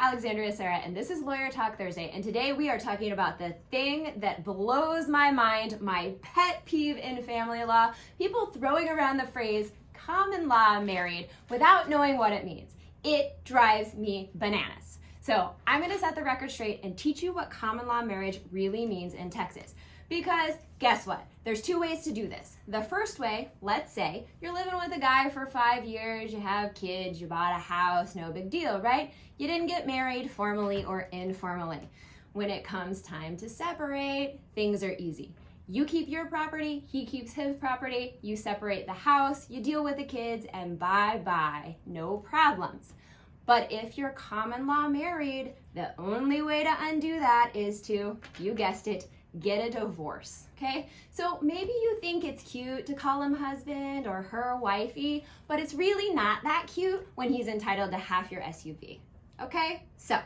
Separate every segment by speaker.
Speaker 1: Alexandria Serra, and this is Lawyer Talk Thursday, and today we are talking about the thing that blows my mind, my pet peeve in family law, people throwing around the phrase common law married without knowing what it means. It drives me bananas. So I'm going to set the record straight and teach you what common law marriage really means in Texas. Because guess what? There's two ways to do this. The first way, let's say you're living with a guy for 5 years, you have kids, you bought a house, no big deal, right? You didn't get married formally or informally. When it comes time to separate, things are easy. You keep your property, he keeps his property, you separate the house, you deal with the kids, and bye-bye, no problems. But if you're common law married, the only way to undo that is to, you guessed it, get a divorce, okay? So maybe you think it's cute to call him husband or her wifey, but it's really not that cute when he's entitled to half your SUV, okay? So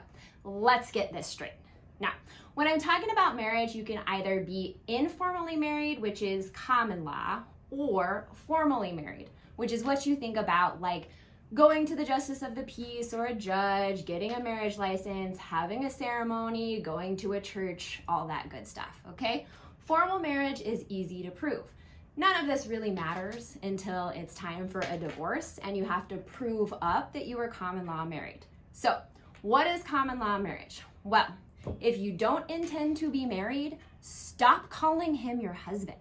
Speaker 1: let's get this straight. Now, when I'm talking about marriage, you can either be informally married, which is common law, or formally married, which is what you think about like going to the justice of the peace or a judge, getting a marriage license, having a ceremony, going to a church, all that good stuff, okay? Formal marriage is easy to prove. None of this really matters until it's time for a divorce and you have to prove up that you were common law married. So, what is common law marriage? Well, if you don't intend to be married, stop calling him your husband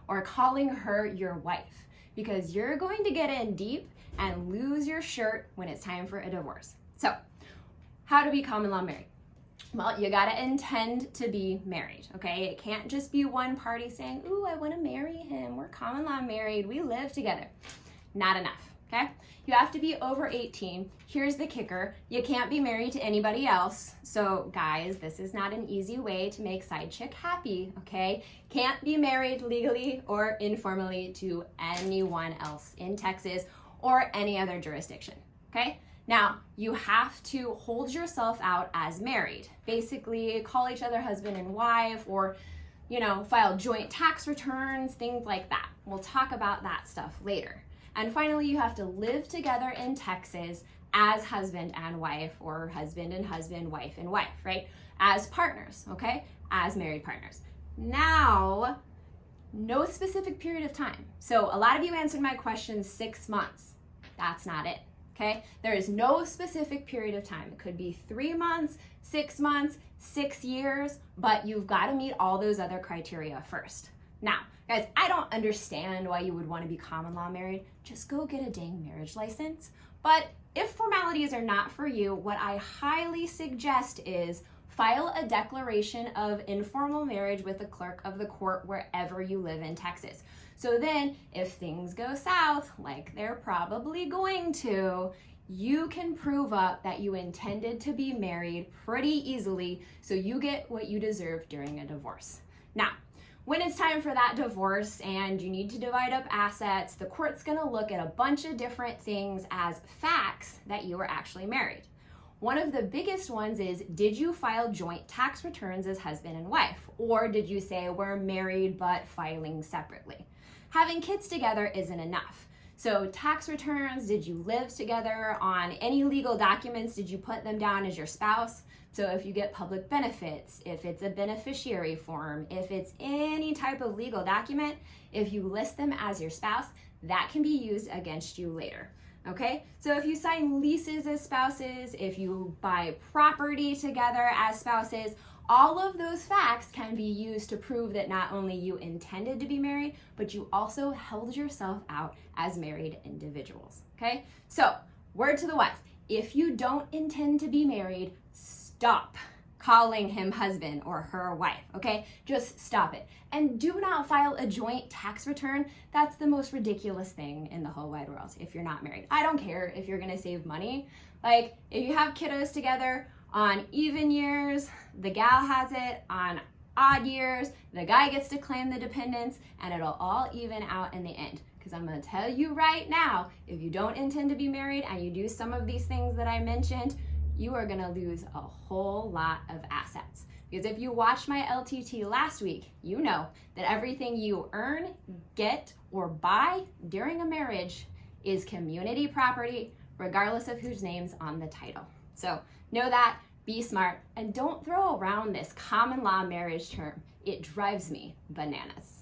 Speaker 1: or calling her your wife, because you're going to get in deep and lose your shirt when it's time for a divorce. So, how to be common law married? Well, you gotta intend to be married, okay? It can't just be one party saying, ooh, I wanna marry him, we're common law married, we live together. Not enough, okay? You have to be over 18. Here's the kicker, you can't be married to anybody else. So guys, this is not an easy way to make side chick happy, okay? Can't be married legally or informally to anyone else in Texas or any other jurisdiction, okay? Now, you have to hold yourself out as married. Basically, call each other husband and wife, or, file joint tax returns, things like that. We'll talk about that stuff later. And finally, you have to live together in Texas as husband and wife, or husband and husband, wife and wife, right? As partners, okay? As married partners. Now, no specific period of time. So a lot of you answered my question 6 months. That's not it, okay? There is no specific period of time. It could be 3 months, 6 months, 6 years, but you've got to meet all those other criteria first. Now, guys, I don't understand why you would want to be common law married. Just go get a dang marriage license. But if formalities are not for you, what I highly suggest is file a declaration of informal marriage with the clerk of the court wherever you live in Texas. So then, if things go south, like they're probably going to, you can prove up that you intended to be married pretty easily, so you get what you deserve during a divorce. Now, when it's time for that divorce and you need to divide up assets, the court's gonna look at a bunch of different things as facts that you were actually married. One of the biggest ones is, did you file joint tax returns as husband and wife? Or did you say we're married but filing separately? Having kids together isn't enough. So tax returns, did you live together on any legal documents? Did you put them down as your spouse? So if you get public benefits, if it's a beneficiary form, if it's any type of legal document, if you list them as your spouse, that can be used against you later. Okay, so if you sign leases as spouses, if you buy property together as spouses, all of those facts can be used to prove that not only you intended to be married, but you also held yourself out as married individuals. Okay, so word to the wise, if you don't intend to be married, stop calling him husband or her wife, okay? Just stop it. And do not file a joint tax return. That's the most ridiculous thing in the whole wide world if you're not married. I don't care if you're gonna save money. Like, if you have kiddos together on even years, the gal has it. On odd years, the guy gets to claim the dependents, and it'll all even out in the end. Because I'm gonna tell you right now, if you don't intend to be married and you do some of these things that I mentioned, you are gonna lose a whole lot of assets. Because if you watched my LTT last week, you know that everything you earn, get, or buy during a marriage is community property, regardless of whose name's on the title. So know that, be smart, and don't throw around this common law marriage term. It drives me bananas.